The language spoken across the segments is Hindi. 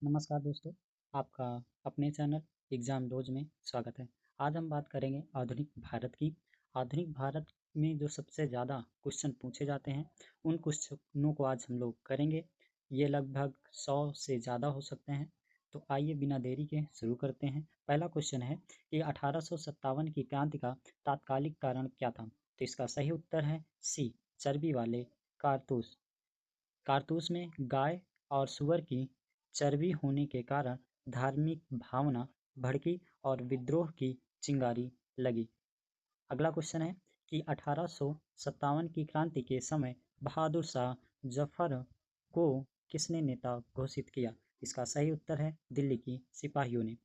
नमस्कार दोस्तों, आपका अपने चैनल एग्ज़ाम रोज में स्वागत है। आज हम बात करेंगे आधुनिक भारत की। आधुनिक भारत में जो सबसे ज़्यादा क्वेश्चन पूछे जाते हैं, उन क्वेश्चनों को आज हम लोग करेंगे। ये लगभग 100 से ज़्यादा हो सकते हैं। तो आइए बिना देरी के शुरू करते हैं। पहला क्वेश्चन है कि 1857 की क्रांति का तात्कालिक कारण क्या था? तो इसका सही उत्तर है सी, चर्बी वाले कारतूस। कारतूस में गाय और सूअर की चर्बी होने के कारण धार्मिक भावना भड़की और विद्रोह की चिंगारी लगी। अगला क्वेश्चन है कि 1857 की क्रांति के समय बहादुर शाह जफर को किसने नेता घोषित किया? इसका सही उत्तर है दिल्ली की सिपाहियों ने।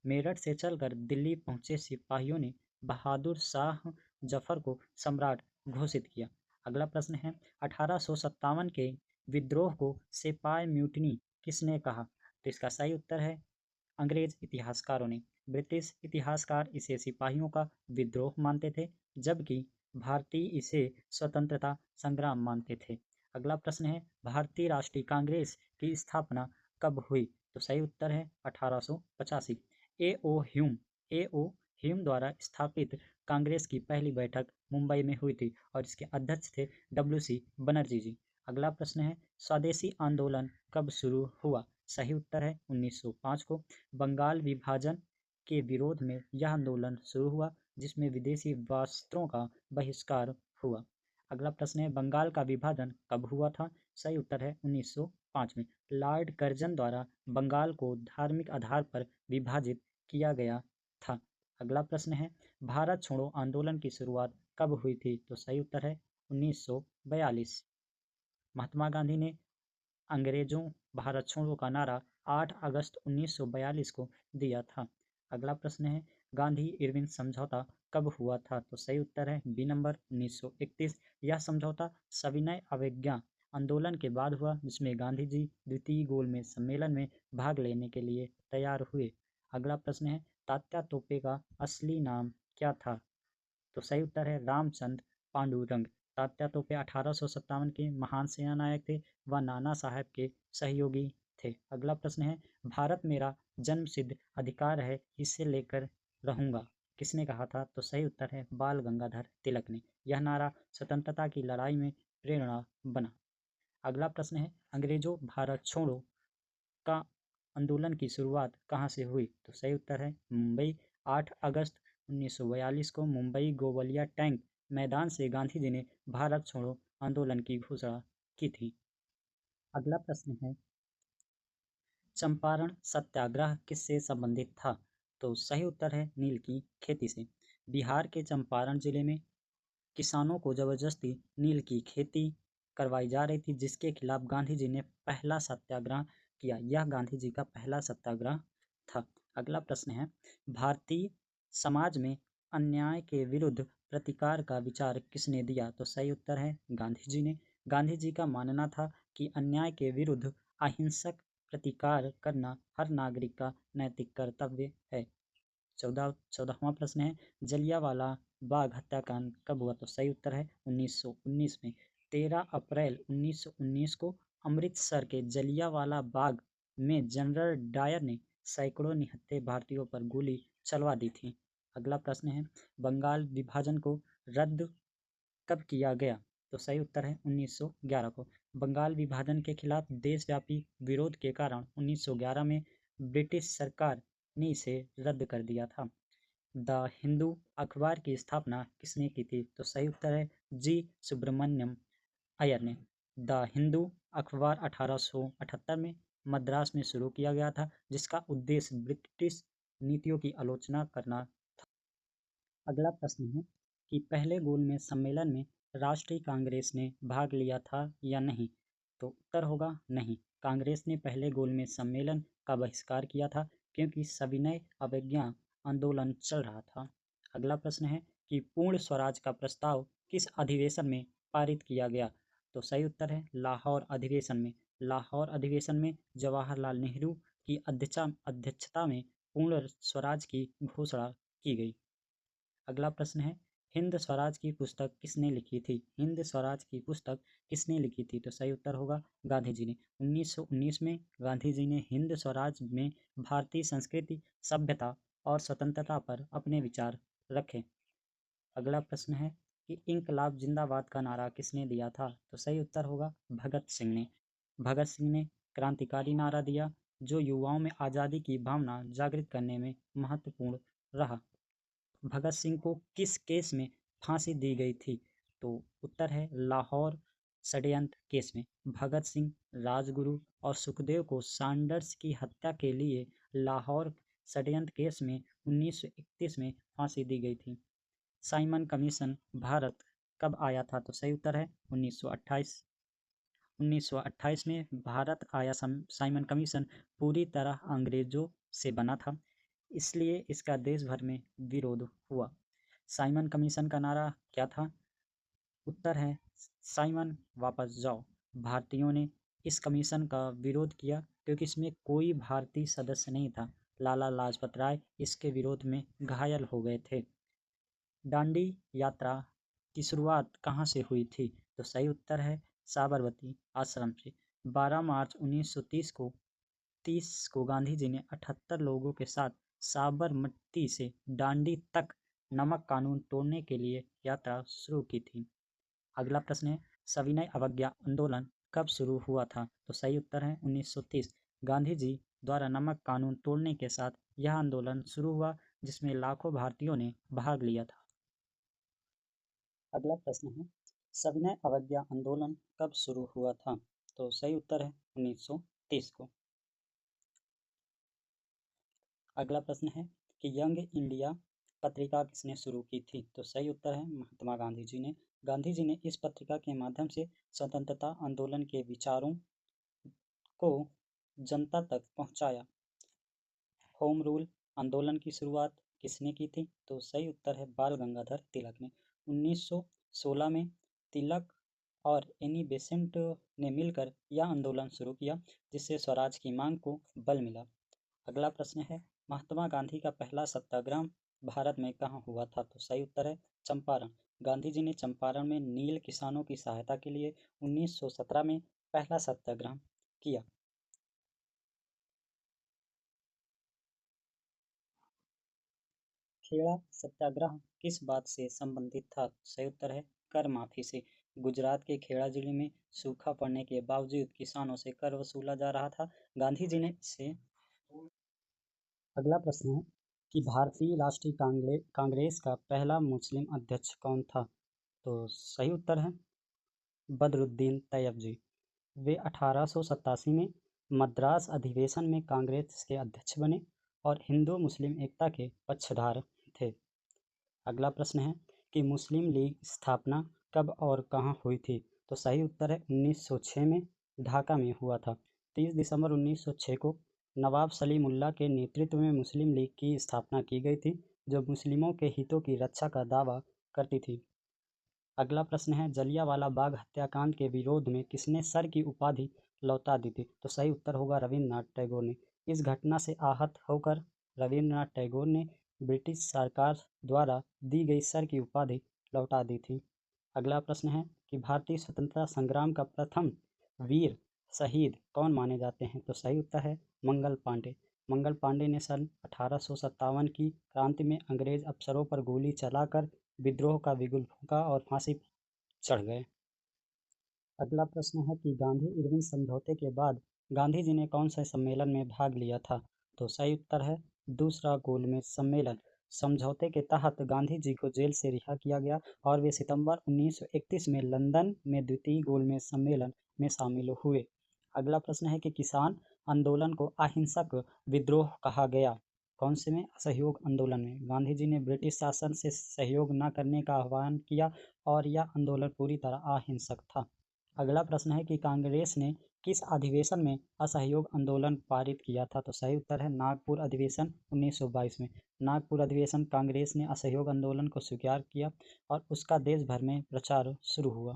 मेरठ से चलकर दिल्ली पहुंचे सिपाहियों ने बहादुर शाह जफर को सम्राट घोषित किया। अगला प्रश्न है 1857 के विद्रोह को सिपाही म्यूटनी किसने कहा? तो इसका सही उत्तर है अंग्रेज इतिहासकारों ने। ब्रिटिश इतिहासकार इसे सिपाहियों का विद्रोह मानते थे, जबकि भारतीय इसे स्वतंत्रता संग्राम मानते थे। अगला प्रश्न है भारतीय राष्ट्रीय कांग्रेस की स्थापना कब हुई? तो सही उत्तर है 1885। ए ओ ह्यूम द्वारा स्थापित कांग्रेस की पहली बैठक मुंबई में हुई थी और इसके अध्यक्ष थे डब्ल्यू.सी. बनर्जी जी। अगला प्रश्न है स्वदेशी आंदोलन कब शुरू हुआ? सही उत्तर है 1905 को। बंगाल विभाजन के विरोध में यह आंदोलन शुरू हुआ, जिसमें विदेशी वस्त्रों का बहिष्कार हुआ। अगला प्रश्न है बंगाल का विभाजन कब हुआ था? सही उत्तर है 1905 में। लॉर्ड कर्जन द्वारा बंगाल को धार्मिक आधार पर विभाजित किया गया था। अगला प्रश्न है भारत छोड़ो आंदोलन की शुरुआत कब हुई थी? तो सही उत्तर है 1942। महात्मा गांधी ने अंग्रेजों भारत छोड़ो का नारा 8 अगस्त 1942 को दिया था। अगला प्रश्न है गांधी इरविन समझौता कब हुआ था? तो सही उत्तर है बी नंबर 1931। यह समझौता सविनय अवज्ञा आंदोलन के बाद हुआ, जिसमें गांधी जी द्वितीय गोलमेज सम्मेलन में भाग लेने के लिए तैयार हुए। अगला प्रश्न है तात्या तोपे का असली नाम क्या था? तो सही उत्तर है रामचंद्र पांडुरंग। तात्या तोपे 1857 के महान सेनानायक थे। वह नाना साहब के सहयोगी थे। अगला प्रश्न है भारत मेरा जन्मसिद्ध अधिकार है, इसे लेकर रहूंगा किसने कहा था? तो सही उत्तर है बाल गंगाधर तिलक ने। यह नारा स्वतंत्रता की लड़ाई में प्रेरणा बना। अगला प्रश्न है अंग्रेजों भारत छोड़ो का आंदोलन की शुरुआत कहाँ से हुई? तो सही उत्तर है मुंबई। 8 अगस्त 1942 को मुंबई गोवलिया टैंक मैदान से गांधी जी ने भारत छोड़ो आंदोलन की घोषणा की थी। अगला प्रश्न है चंपारण सत्याग्रह किससे संबंधित था? तो सही उत्तर है नील की खेती से। बिहार के चंपारण जिले में किसानों को जबरदस्ती नील की खेती करवाई जा रही थी, जिसके खिलाफ गांधी जी ने पहला सत्याग्रह किया। यह गांधी जी का पहला सत्याग्रह था। अगला प्रश्न है भारतीय समाज में अन्याय के विरुद्ध प्रतिकार का विचार किसने दिया? तो सही उत्तर है गांधी जी ने। गांधी जी का मानना था कि अन्याय के विरुद्ध अहिंसक प्रतिकार करना हर नागरिक का नैतिक कर्तव्य है। 14वां प्रश्न है जलियांवाला बाग हत्याकांड कब हुआ? तो सही उत्तर है 1919 में। 13 अप्रैल 1919 को अमृतसर के जलियांवाला बाग में जनरल डायर ने सैकड़ों निहत्थे भारतीयों पर गोली चलवा दी थी। अगला प्रश्न है बंगाल विभाजन को रद्द कब किया गया? तो सही उत्तर है 1911 को। बंगाल विभाजन के खिलाफ देशव्यापी विरोध के कारण 1911 में ब्रिटिश सरकार ने इसे रद्द कर दिया था। द हिंदू अखबार की स्थापना किसने की थी? तो सही उत्तर है जी सुब्रमण्यम अय्यर ने। द हिंदू अखबार 1878 में मद्रास में शुरू किया गया था, जिसका उद्देश्य ब्रिटिश नीतियों की आलोचना करना। अगला प्रश्न है कि पहले गोलमेज सम्मेलन में राष्ट्रीय कांग्रेस ने भाग लिया था या नहीं? तो उत्तर होगा नहीं। कांग्रेस ने पहले गोलमेज सम्मेलन का बहिष्कार किया था, क्योंकि सविनय अवज्ञा आंदोलन चल रहा था। अगला प्रश्न है कि पूर्ण स्वराज का प्रस्ताव किस अधिवेशन में पारित किया गया? तो सही उत्तर है लाहौर अधिवेशन में। लाहौर अधिवेशन में जवाहरलाल नेहरू की अध्यक्षता में पूर्ण स्वराज की घोषणा की गई। अगला प्रश्न है हिंद स्वराज की पुस्तक किसने लिखी थी? हिंद स्वराज की पुस्तक किसने लिखी थी? तो सही उत्तर होगा गांधी जी ने। 1919 में गांधी जी ने हिंद स्वराज में भारतीय संस्कृति, सभ्यता और स्वतंत्रता पर अपने विचार रखे। अगला प्रश्न है कि इंकलाब जिंदाबाद का नारा किसने दिया था? तो सही उत्तर होगा भगत सिंह ने। भगत सिंह ने क्रांतिकारी नारा दिया जो युवाओं में आज़ादी की भावना जागृत करने में महत्वपूर्ण रहा। भगत सिंह को किस केस में फांसी दी गई थी? तो उत्तर है लाहौर षड्यंत्र केस में। भगत सिंह, राजगुरु और सुखदेव को सैंडर्स की हत्या के लिए लाहौर षड्यंत्र केस में 1931 में फांसी दी गई थी। साइमन कमीशन भारत कब आया था? तो सही उत्तर है 1928। 1928 में भारत आया साइमन कमीशन पूरी तरह अंग्रेजों से बना था, इसलिए इसका देश भर में विरोध हुआ। साइमन कमीशन का नारा क्या था? उत्तर है साइमन वापस जाओ। भारतीयों ने इस कमीशन का विरोध किया क्योंकि इसमें कोई भारतीय सदस्य नहीं था। लाला लाजपत राय इसके विरोध में घायल हो गए थे। दांडी यात्रा की शुरुआत कहाँ से हुई थी? तो सही उत्तर है साबरमती आश्रम से। 12 मार्च 1930 को गांधी जी ने 78 लोगों के साथ साबरमती से दांडी तक नमक कानून तोड़ने के लिए यात्रा शुरू की थी। अगला प्रश्न है सविनय अवज्ञा आंदोलन कब शुरू हुआ था? तो सही उत्तर है 1930। गांधी जी द्वारा नमक कानून तोड़ने के साथ यह आंदोलन शुरू हुआ जिसमें लाखों भारतीयों ने भाग लिया था। अगला प्रश्न है सविनय अवज्ञा आंदोलन कब शुरू हुआ था? तो सही उत्तर है 1930 को। अगला प्रश्न है कि यंग इंडिया पत्रिका किसने शुरू की थी? तो सही उत्तर है महात्मा गांधी जी ने। गांधी जी ने इस पत्रिका के माध्यम से स्वतंत्रता आंदोलन के विचारों को जनता तक पहुंचाया। होम रूल आंदोलन की शुरुआत किसने की थी? तो सही उत्तर है बाल गंगाधर तिलक ने। 1916 में तिलक और एनी बेसेंट ने मिलकर यह आंदोलन शुरू किया जिससे स्वराज की मांग को बल मिला। अगला प्रश्न है महात्मा गांधी का पहला सत्याग्रह भारत में कहाँ हुआ था? तो सही उत्तर है चंपारण। गांधी जी ने चंपारण में नील किसानों की सहायता के लिए 1917 में पहला सत्याग्रह किया। खेड़ा सत्याग्रह किस बात से संबंधित था? सही उत्तर है कर माफी से। गुजरात के खेड़ा जिले में सूखा पड़ने के बावजूद किसानों से कर वसूला जा रहा था। गांधी जी ने इसे। अगला प्रश्न है कि भारतीय राष्ट्रीय कांग्रेस का पहला मुस्लिम अध्यक्ष कौन था? तो सही उत्तर है बदरुद्दीन तैयब जी। वे 1887 में मद्रास अधिवेशन में कांग्रेस के अध्यक्ष बने और हिंदू मुस्लिम एकता के पक्षधर थे। अगला प्रश्न है कि मुस्लिम लीग स्थापना कब और कहाँ हुई थी? तो सही उत्तर है 1906 में ढाका में हुआ था। 30 दिसंबर 1906 को नवाब सलीमुल्लाह के नेतृत्व में मुस्लिम लीग की स्थापना की गई थी जो मुस्लिमों के हितों की रक्षा का दावा करती थी। अगला प्रश्न है जलियांवाला बाग हत्याकांड के विरोध में किसने सर की उपाधि लौटा दी थी? तो सही उत्तर होगा रविन्द्रनाथ टैगोर ने। इस घटना से आहत होकर रविन्द्रनाथ टैगोर ने ब्रिटिश सरकार द्वारा दी गई सर की उपाधि लौटा दी थी। अगला प्रश्न है कि भारतीय स्वतंत्रता संग्राम का प्रथम वीर शहीद कौन माने जाते हैं? तो सही उत्तर है मंगल पांडे। मंगल पांडे ने सन 1857 की क्रांति में अंग्रेज अफसरों पर गोली चलाकर विद्रोह का बिगुल फूंका और फांसी पर चढ़ गए। अगला प्रश्न है कि गांधी इरविन समझौते के बाद गांधी जी ने कौन से सम्मेलन में भाग लिया था? तो सही उत्तर है दूसरा गोलमेज सम्मेलन। समझौते के तहत गांधी जी को जेल से रिहा किया गया और वे सितंबर 1931 में लंदन में द्वितीय गोलमेज सम्मेलन में शामिल हुए। अगला प्रश्न है कि किसान आंदोलन को अहिंसक विद्रोह कहा गया कौन से में? असहयोग आंदोलन में। गांधी जी ने ब्रिटिश शासन से सहयोग न करने का आह्वान किया और यह आंदोलन पूरी तरह अहिंसक था। अगला प्रश्न है कि कांग्रेस ने किस अधिवेशन में असहयोग आंदोलन पारित किया था? तो सही उत्तर है नागपुर अधिवेशन 1922 में। नागपुर अधिवेशन कांग्रेस ने असहयोग आंदोलन को स्वीकार किया और उसका देश भर में प्रचार शुरू हुआ।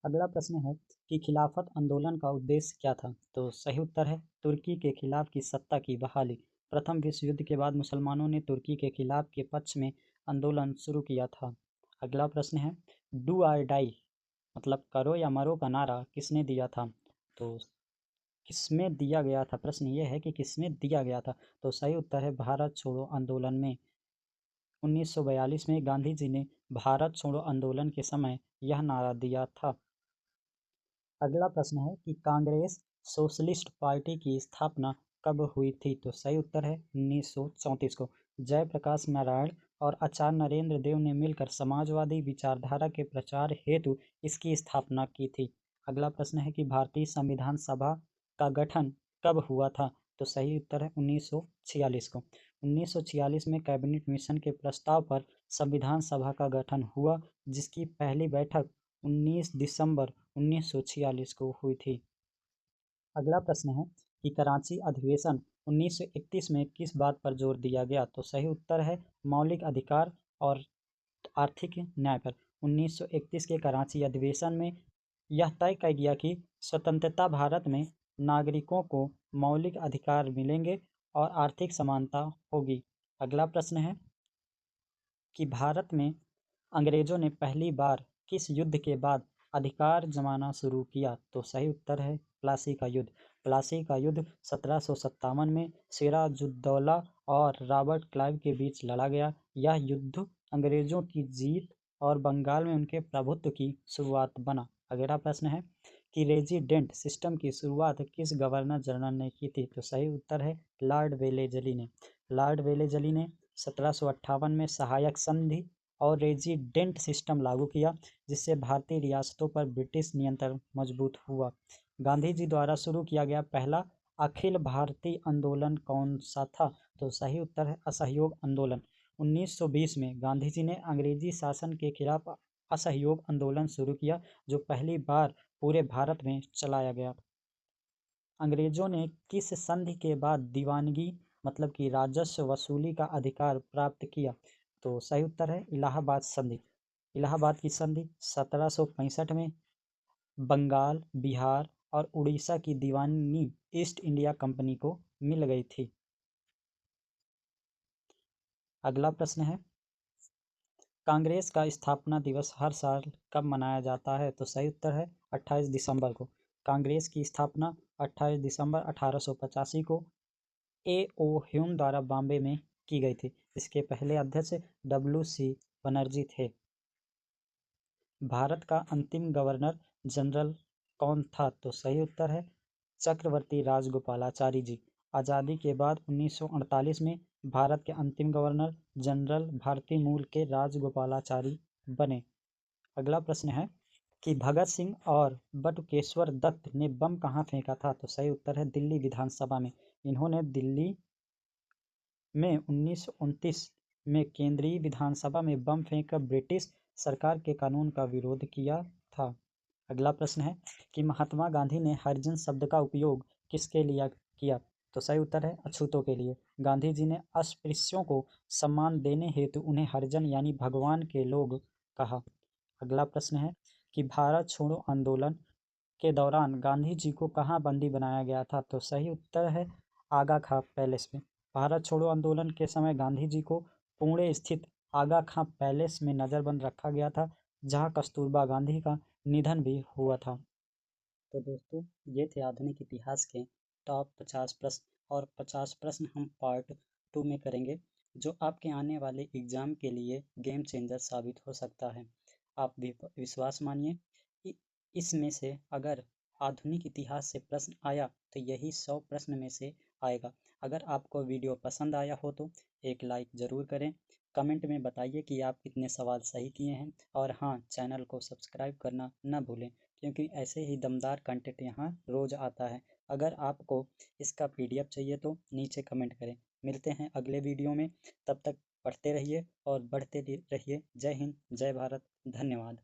अगला प्रश्न है कि खिलाफत आंदोलन का उद्देश्य क्या था? तो सही उत्तर है तुर्की के खिलाफ की सत्ता की बहाली। प्रथम विश्व युद्ध के बाद मुसलमानों ने तुर्की के खिलाफ के पक्ष में आंदोलन शुरू किया था? अगला प्रश्न है, डू और डाई मतलब करो या मरो का नारा किसने दिया था? तो किसमें दिया गया था? प्रश्न ये है कि किसमें दिया गया था? तो सही उत्तर है भारत छोड़ो आंदोलन में। 1942 में गांधी जी ने भारत छोड़ो आंदोलन के समय यह नारा दिया था। अगला प्रश्न है कि कांग्रेस सोशलिस्ट पार्टी की स्थापना कब हुई थी? तो सही उत्तर है 1934 को। जयप्रकाश नारायण और आचार्य नरेंद्र देव ने मिलकर समाजवादी विचारधारा के प्रचार हेतु इसकी स्थापना की थी। अगला प्रश्न है कि भारतीय संविधान सभा का गठन कब हुआ था? तो सही उत्तर है 1946 को। 1946 में कैबिनेट मिशन के प्रस्ताव पर संविधान सभा का गठन हुआ, जिसकी पहली बैठक 19 दिसंबर 1946 को हुई थी। अगला प्रश्न है कि कराची अधिवेशन 1931 में किस बात पर जोर दिया गया? तो सही उत्तर है मौलिक अधिकार और आर्थिक न्याय पर। 1931 के कराची अधिवेशन में यह तय किया गया कि स्वतंत्रता भारत में नागरिकों को मौलिक अधिकार मिलेंगे और आर्थिक समानता होगी। अगला प्रश्न है कि भारत में अंग्रेजों ने पहली बार किस युद्ध के बाद अधिकार जमाना शुरू किया? तो सही उत्तर है प्लासी का युद्ध। प्लासी का युद्ध 1757 में सिराजुद्दौला और रॉबर्ट क्लाइव के बीच लड़ा गया। यह युद्ध अंग्रेजों की जीत और बंगाल में उनके प्रभुत्व की शुरुआत बना। अगला प्रश्न है कि रेजिडेंट सिस्टम की शुरुआत किस गवर्नर जनरल ने की थी? तो सही उत्तर है लॉर्ड वेलेजली ने। लॉर्ड वेलेजली ने 1758 में सहायक संधि और रेजिडेंट सिस्टम लागू किया, जिससे भारतीय रियासतों पर ब्रिटिश नियंत्रण मजबूत हुआ। गांधी जी द्वारा शुरू किया गया पहला अखिल भारतीय आंदोलन कौन सा था? तो सही उत्तर है असहयोग आंदोलन। 1920 में गांधी जी ने अंग्रेजी शासन के खिलाफ असहयोग आंदोलन शुरू किया, जो पहली बार पूरे भारत में चलाया गया। अंग्रेजों ने किस संधि के बाद दीवानगी मतलब कि राजस्व वसूली का अधिकार प्राप्त किया? तो सही उत्तर है इलाहाबाद संधि। इलाहाबाद की संधि 1765 में बंगाल, बिहार और उड़ीसा की दीवानी ईस्ट इंडिया कंपनी को मिल गई थी। अगला प्रश्न है, कांग्रेस का स्थापना दिवस हर साल कब मनाया जाता है? तो सही उत्तर है 28 दिसंबर को। कांग्रेस की स्थापना 28 दिसंबर 1885 को ए ओ ह्यूम द्वारा बॉम्बे में की गई थी। इसके पहले अध्यक्ष WC बनर्जी थे। भारत का अंतिम गवर्नर जनरल कौन था? तो सही उत्तर है चक्रवर्ती राजगोपालाचारी जी। आज़ादी के बाद 1948 में भारत के अंतिम गवर्नर जनरल भारतीय मूल के राजगोपालाचारी बने। अगला प्रश्न है कि भगत सिंह और बटुकेश्वर दत्त ने बम कहाँ फेंका था? तो सही उत्तर है दिल्ली विधानसभा में। इन्होंने दिल्ली में 1929 में केंद्रीय विधानसभा में बम फेंककर ब्रिटिश सरकार के कानून का विरोध किया था। अगला प्रश्न है कि महात्मा गांधी ने हरिजन शब्द का उपयोग किसके लिए किया? तो सही उत्तर है अछूतों के लिए। गांधी जी ने अस्पृश्यों को सम्मान देने हेतु उन्हें हरिजन यानी भगवान के लोग कहा। अगला प्रश्न है कि भारत छोड़ो आंदोलन के दौरान गांधी जी को कहाँ बंदी बनाया गया था? तो सही उत्तर है आगा खां पैलेस में। भारत छोड़ो आंदोलन के समय गांधी जी को पुणे स्थित आगा खां पैलेस में नजरबंद रखा गया था, जहां कस्तूरबा गांधी का निधन भी हुआ था। तो दोस्तों, ये थे आधुनिक इतिहास के टॉप 50 प्रश्न, और 50 प्रश्न हम पार्ट 2 में करेंगे, जो आपके आने वाले एग्जाम के लिए गेम चेंजर साबित हो सकता है। आप भी विश्वास मानिए, इसमें से अगर आधुनिक इतिहास से प्रश्न आया तो यही 100 प्रश्न में से आएगा। अगर आपको वीडियो पसंद आया हो तो एक लाइक ज़रूर करें। कमेंट में बताइए कि आप कितने सवाल सही किए हैं, और हाँ, चैनल को सब्सक्राइब करना न भूलें, क्योंकि ऐसे ही दमदार कंटेंट यहाँ रोज़ आता है। अगर आपको इसका PDF चाहिए तो नीचे कमेंट करें। मिलते हैं अगले वीडियो में, तब तक पढ़ते रहिए और बढ़ते रहिए। जय हिंद, जय भारत, धन्यवाद।